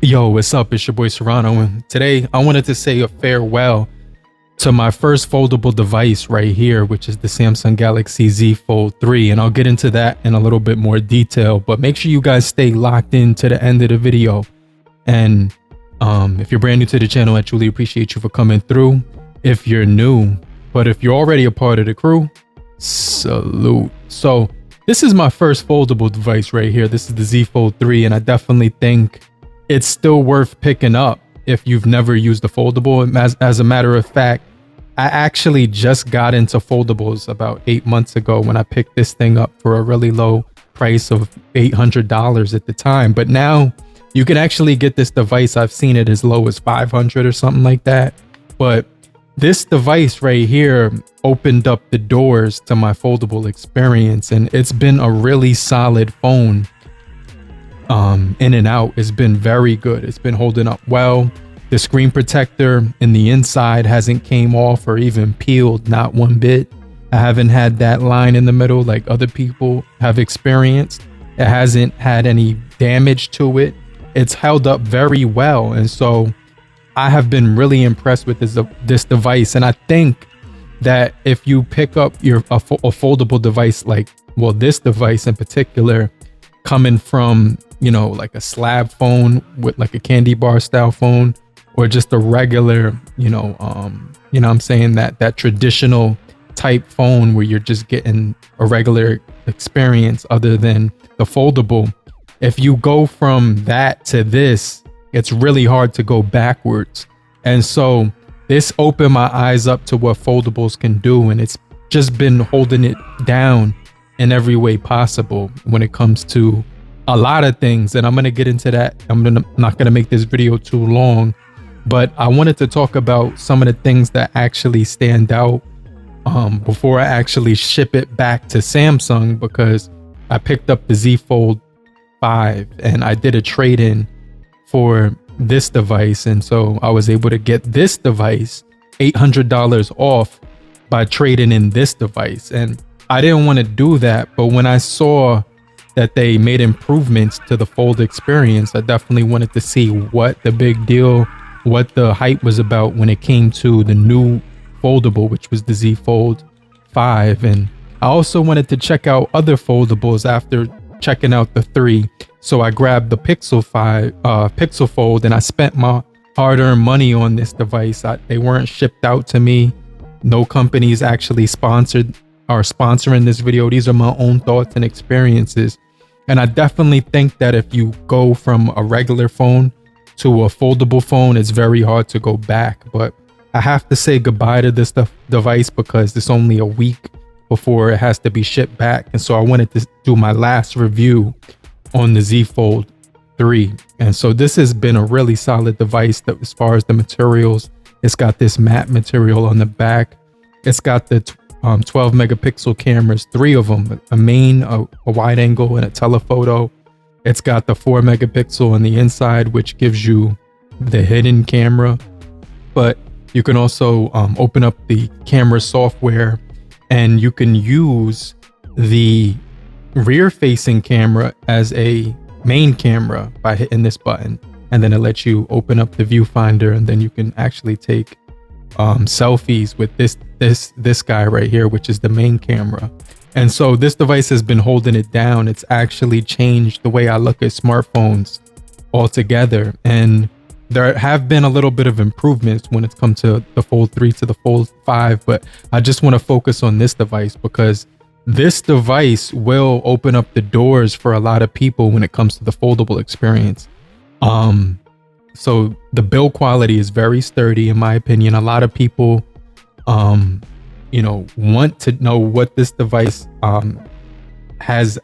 Yo, what's up? It's your boy Serrano, and today I wanted to say a farewell to my first foldable device right here, which is the Samsung Galaxy Z Fold 3, and I'll get into that in a little bit more detail, but make sure you guys stay locked in to the end of the video. And if you're brand new to the channel, I truly appreciate you for coming through if you're new, but if you're already a part of the crew, salute. So this is my first foldable device right here. This is the Z Fold 3, and I definitely think it's still worth picking up if you've never used a foldable. As a matter of fact, I actually just got into foldables about 8 months ago when I picked this thing up for a really low price of $800 at the time. But now you can actually get this device. I've seen it as low as 500 or something like that. But this device right here opened up the doors to my foldable experience, and it's been a really solid phone. In and out has been very good. It's been holding up well. The screen protector in the inside hasn't came off or even peeled, not one bit. I haven't had that line in the middle like other people have experienced. It hasn't had any damage to it. It's held up very well, and so I have been really impressed with this device. And I think that if you pick up a foldable device like, well, this device in particular, coming from, you know, like a slab phone with like a candy bar style phone, or just a regular, I'm saying that traditional type phone where you're just getting a regular experience other than the foldable. If you go from that to this, it's really hard to go backwards. And so this opened my eyes up to what foldables can do, and it's just been holding it down in every way possible when it comes to a lot of things. And I'm going to get into that. Not going to make this video too long, but I wanted to talk about some of the things that actually stand out before I actually ship it back to Samsung, because I picked up the Z Fold 5 and I did a trade-in for this device, and so I was able to get this device $800 off by trading in this device. And I didn't want to do that, but when I saw that they made improvements to the fold experience, I definitely wanted to see what the big deal, what the hype was about when it came to the new foldable, which was the Z Fold 5. And I also wanted to check out other foldables after checking out the 3. So I grabbed the Pixel Fold, and I spent my hard-earned money on this device. They weren't shipped out to me. No companies actually sponsoring this video. These are my own thoughts and experiences. And I definitely think that if you go from a regular phone to a foldable phone, it's very hard to go back. But I have to say goodbye to this device because it's only a week before it has to be shipped back. And so I wanted to do my last review on the Z Fold 3. And so this has been a really solid device that, as far as the materials, it's got this matte material on the back. It's got the 12 megapixel cameras, 3 of them, a main, a wide angle, and a telephoto. It's got the 4 megapixel on the inside, which gives you the hidden camera. But you can also open up the camera software, and you can use the rear facing camera as a main camera by hitting this button, and then it lets you open up the viewfinder, and then you can actually take selfies with this guy right here, which is the main camera. And so this device has been holding it down. It's actually changed the way I look at smartphones altogether, and there have been a little bit of improvements when it's come to the Fold 3 to the Fold 5, but I just want to focus on this device because this device will open up the doors for a lot of people when it comes to the foldable experience. So the build quality is very sturdy, in my opinion. A lot of people, want to know what this device has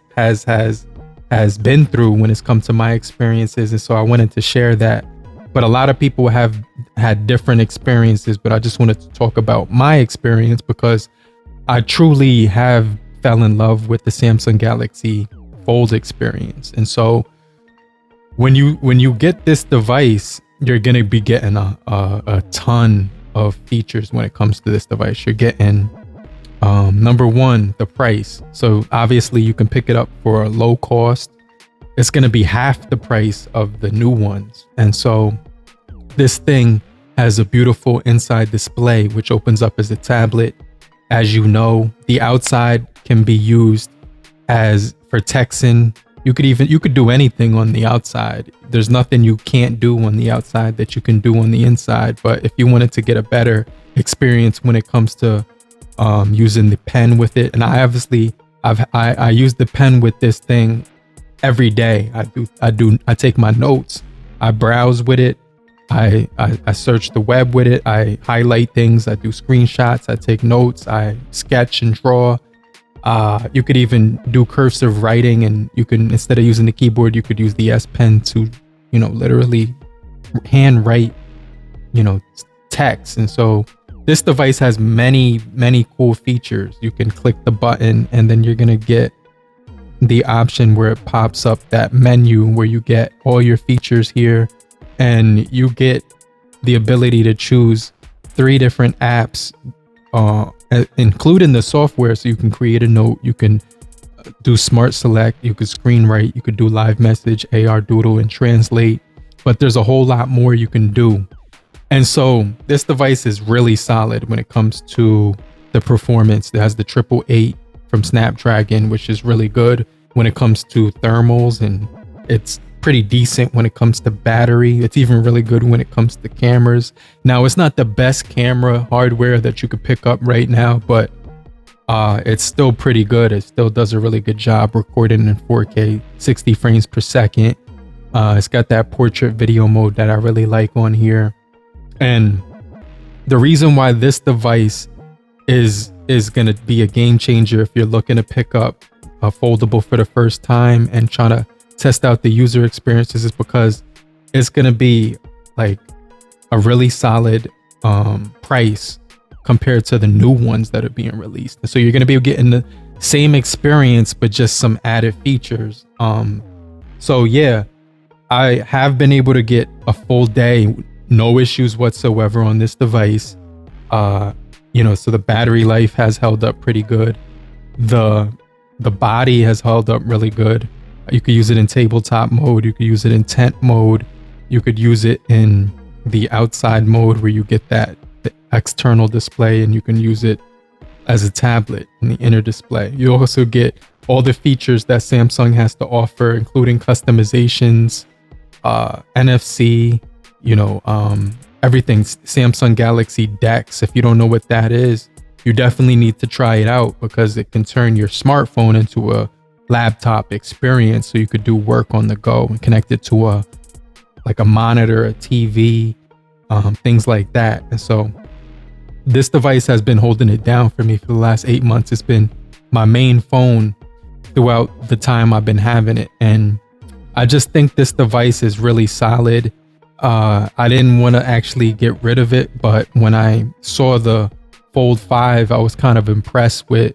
been through when it's come to my experiences, and so I wanted to share that. But a lot of people have had different experiences, but I just wanted to talk about my experience because I truly have fell in love with the Samsung Galaxy Fold experience. And so when you get this device, you're going to be getting a ton of features when it comes to this device. You're getting number one, the price. So obviously you can pick it up for a low cost it's going to be half the price of the new ones. And so this thing has a beautiful inside display, which opens up as a tablet. As you know, the outside can be used as for texting. You could do anything on the outside. There's nothing you can't do on the outside that you can do on the inside. But if you wanted to get a better experience when it comes to using the pen with it, and I use the pen with this thing every day. I take my notes, I browse with it, I search the web with it, I highlight things, I do screenshots, I take notes, I sketch and draw. You could even do cursive writing, and you can, instead of using the keyboard, you could use the S Pen to, literally handwrite, text. And so this device has many cool features. You can click the button and then you're gonna get the option where it pops up that menu where you get all your features here, and you get the ability to choose 3 different apps, including the software, so you can create a note, you can do smart select, you could screen write, you could do live message, AR doodle, and translate. But there's a whole lot more you can do. And so this device is really solid when it comes to the performance. It has the 888 from Snapdragon, which is really good when it comes to thermals, and it's pretty decent when it comes to battery. It's even really good when it comes to cameras. Now, it's not the best camera hardware that you could pick up right now, but it's still pretty good. It still does a really good job recording in 4K, 60 frames per second. It's got that portrait video mode that I really like on here. And the reason why this device is going to be a game changer if you're looking to pick up a foldable for the first time and trying to test out the user experiences is because it's going to be like a really solid price compared to the new ones that are being released. And so you're going to be getting the same experience, but just some added features. So yeah, I have been able to get a full day, no issues whatsoever on this device. So the battery life has held up pretty good. The body has held up really good. You could use it in tabletop mode, you could use it in tent mode, you could use it in the outside mode where you get the external display, and you can use it as a tablet in the inner display. You also get all the features that Samsung has to offer, including customizations, NFC, everything. Samsung Galaxy Dex. If you don't know what that is, you definitely need to try it out, because it can turn your smartphone into a laptop experience, so you could do work on the go and connect it to a monitor, a TV, things like that. And so this device has been holding it down for me for the last 8 months. It's been my main phone throughout the time I've been having it, and I just think this device is really solid. I didn't want to actually get rid of it, but when I saw the Fold 5, I was kind of impressed with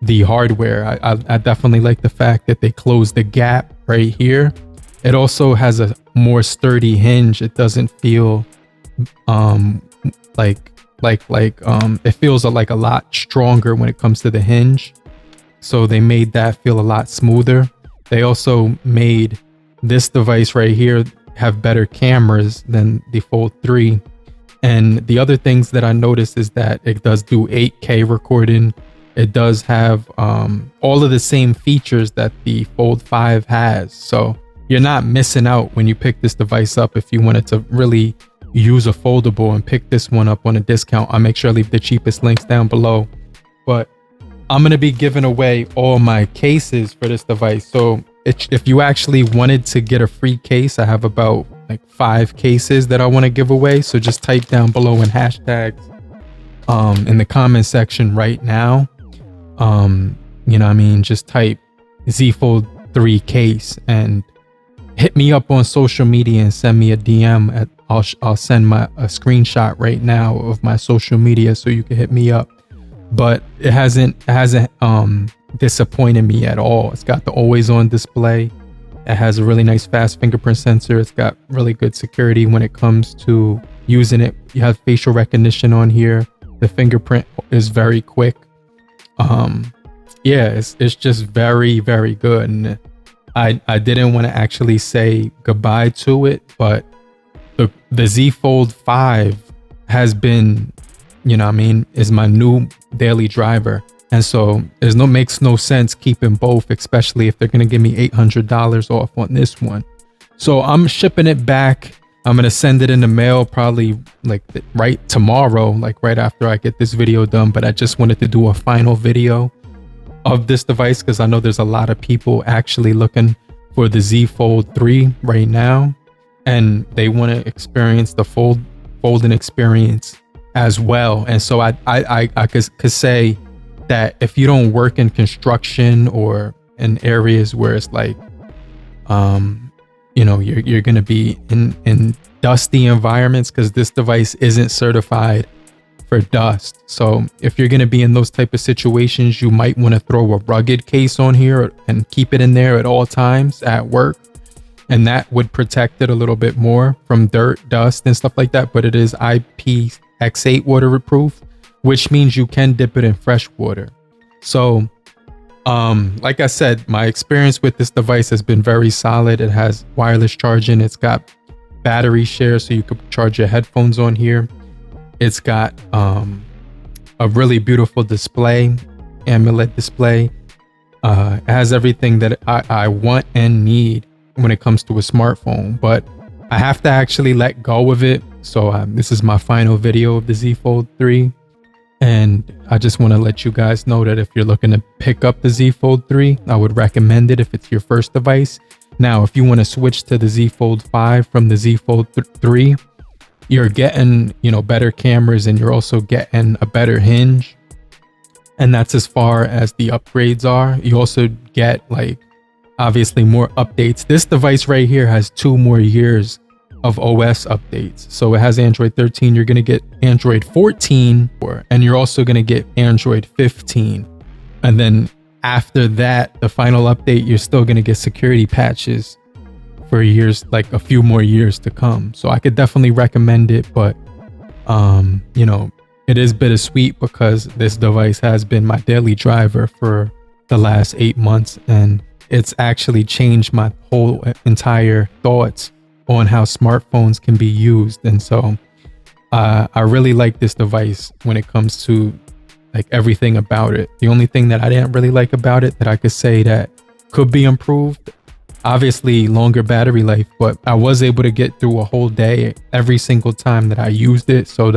the hardware. I definitely like the fact that they closed the gap right here. It also has a more sturdy hinge. It doesn't feel it feels like a lot stronger when it comes to the hinge. So they made that feel a lot smoother. They also made this device right here have better cameras than the Fold 3. And the other things that I noticed is that it does do 8K recording. It does have all of the same features that the Fold 5 has. So you're not missing out when you pick this device up. If you wanted to really use a foldable and pick this one up on a discount, I'll make sure I leave the cheapest links down below. But I'm going to be giving away all my cases for this device. So if you actually wanted to get a free case, I have about 5 cases that I want to give away. So just type down below in hashtags in the comment section right now. Just type Z Fold 3 case and hit me up on social media and send me a DM. I'll send a screenshot right now of my social media so you can hit me up. But it hasn't disappointed me at all. It's got the always on display. It has a really nice fast fingerprint sensor. It's got really good security when it comes to using it. You have facial recognition on here. The fingerprint is very quick. It's just very, very good. And I didn't want to actually say goodbye to it, but the Z Fold 5 has been, you know what I mean, is my new daily driver. And so makes no sense keeping both, especially if they're going to give me $800 off on this one. So I'm shipping it back. I'm going to send it in the mail probably like right tomorrow, like right after I get this video done. But I just wanted to do a final video of this device because I know there's a lot of people actually looking for the Z Fold 3 right now, and they want to experience the folding experience as well. And so I could say that if you don't work in construction or in areas where it's like, you know, you're going to be in dusty environments, because this device isn't certified for dust. So if you're going to be in those type of situations, you might want to throw a rugged case on here and keep it in there at all times at work. And that would protect it a little bit more from dirt, dust, and stuff like that. But it is IPX8 waterproof, which means you can dip it in fresh water. So like I said, my experience with this device has been very solid. It has wireless charging. It's got battery share, so you could charge your headphones on here. It's got a really beautiful display, AMOLED display. It has everything that I want and need when it comes to a smartphone, but I have to actually let go of it. So this is my final video of the Z Fold 3. And I just want to let you guys know that if you're looking to pick up the Z Fold 3, I would recommend it if it's your first device. Now, if you want to switch to the Z Fold 5 from the Z Fold 3, you're getting, you know, better cameras, and you're also getting a better hinge. And that's as far as the upgrades are. You also get, like, obviously more updates. This device right here has 2 more years of OS updates. So it has Android 13. You're going to get Android 14, and you're also going to get Android 15. And then after that, the final update, you're still going to get security patches for years, like a few more years to come. So I could definitely recommend it, but you know, it is bittersweet because this device has been my daily driver for the last 8 months, and it's actually changed my whole entire thoughts on how smartphones can be used. And so I really like this device when it comes to like everything about it. The only thing that I didn't really like about it that I could say that could be improved, obviously longer battery life, but I was able to get through a whole day every single time that I used it. So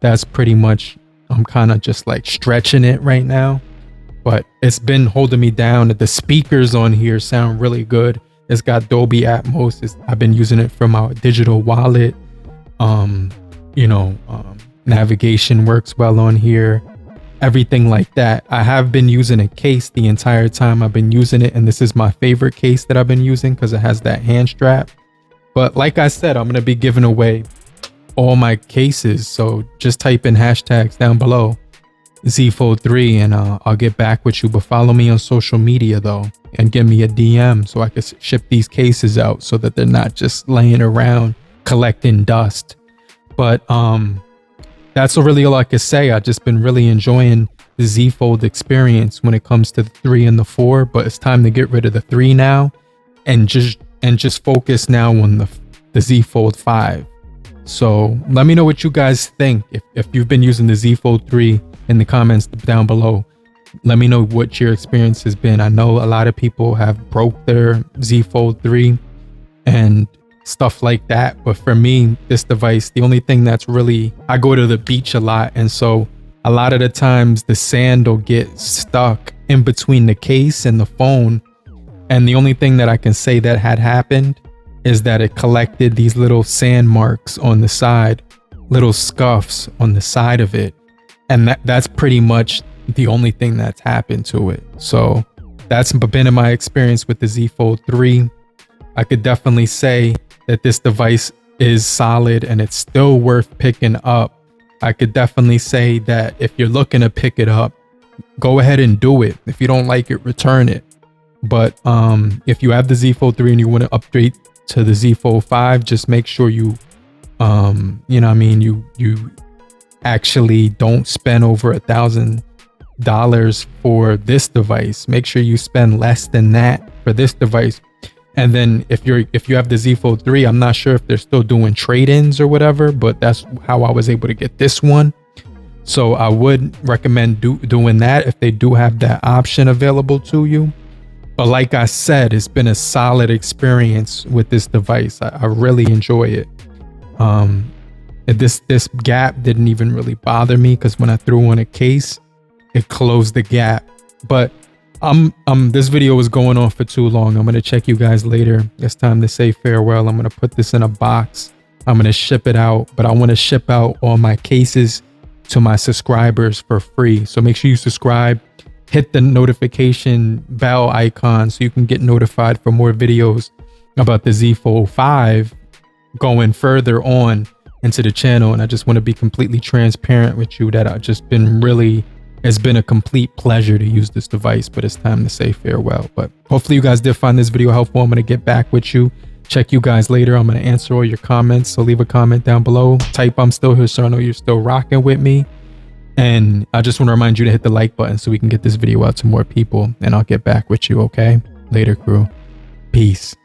that's pretty much, I'm kind of just like stretching it right now, but it's been holding me down. The speakers on here sound really good. It's got Dolby Atmos. I've been using it for my digital wallet. You know, navigation works well on here. Everything like that. I have been using a case the entire time I've been using it, and this is my favorite case that I've been using because it has that hand strap. But like I said, I'm going to be giving away all my cases, so just type in hashtags down below, Z Fold 3, and I'll get back with you. But follow me on social media though, and give me a DM so I can ship these cases out so that they're not just laying around collecting dust. But that's really all I could say. I've just been really enjoying the Z Fold experience when it comes to the 3 and the 4, but it's time to get rid of the 3 now and just focus now on the Z Fold 5. So let me know what you guys think. If you've been using the Z Fold 3 in the comments down below, let me know what your experience has been. I know a lot of people have broke their Z Fold 3 and stuff like that, but for me, this device, the only thing that's really, I go to the beach a lot, and so a lot of the times the sand will get stuck in between the case and the phone, and the only thing that I can say that had happened is that it collected these little sand marks on the side, little scuffs on the side of it, and that's pretty much the only thing that's happened to it. So that's been in my experience with the Z Fold 3. I could definitely say that this device is solid and it's still worth picking up. I could definitely say that if you're looking to pick it up, go ahead and do it. If you don't like it, return it. But if you have the Z Fold 3 and you want to upgrade to the Z Fold 5, just make sure you you know what I mean, you actually don't spend over $1,000 for this device. Make sure you spend less than that for this device, And then if you have the Z Fold 3, I'm not sure if they're still doing trade-ins or whatever, but that's how I was able to get this one. So I would recommend doing that if they do have that option available to you. But like I said, it's been a solid experience with this device. I really enjoy it. This gap didn't even really bother me because when I threw on a case, it closed the gap. But this video was going on for too long. I'm gonna check you guys later. It's time to say farewell. I'm gonna put this in a box. I'm gonna ship it out, but I want to ship out all my cases to my subscribers for free. So make sure you subscribe, hit the notification bell icon so you can get notified for more videos about the Z Fold 5 going further on into the channel. And I just want to be completely transparent with you that it's been a complete pleasure to use this device, but it's time to say farewell. But hopefully you guys did find this video helpful. I'm going to get back with you. Check you guys later. I'm going to answer all your comments. So leave a comment down below. Type I'm still here so I know you're still rocking with me. And I just want to remind you to hit the like button so we can get this video out to more people. And I'll get back with you, okay? Later, crew. Peace.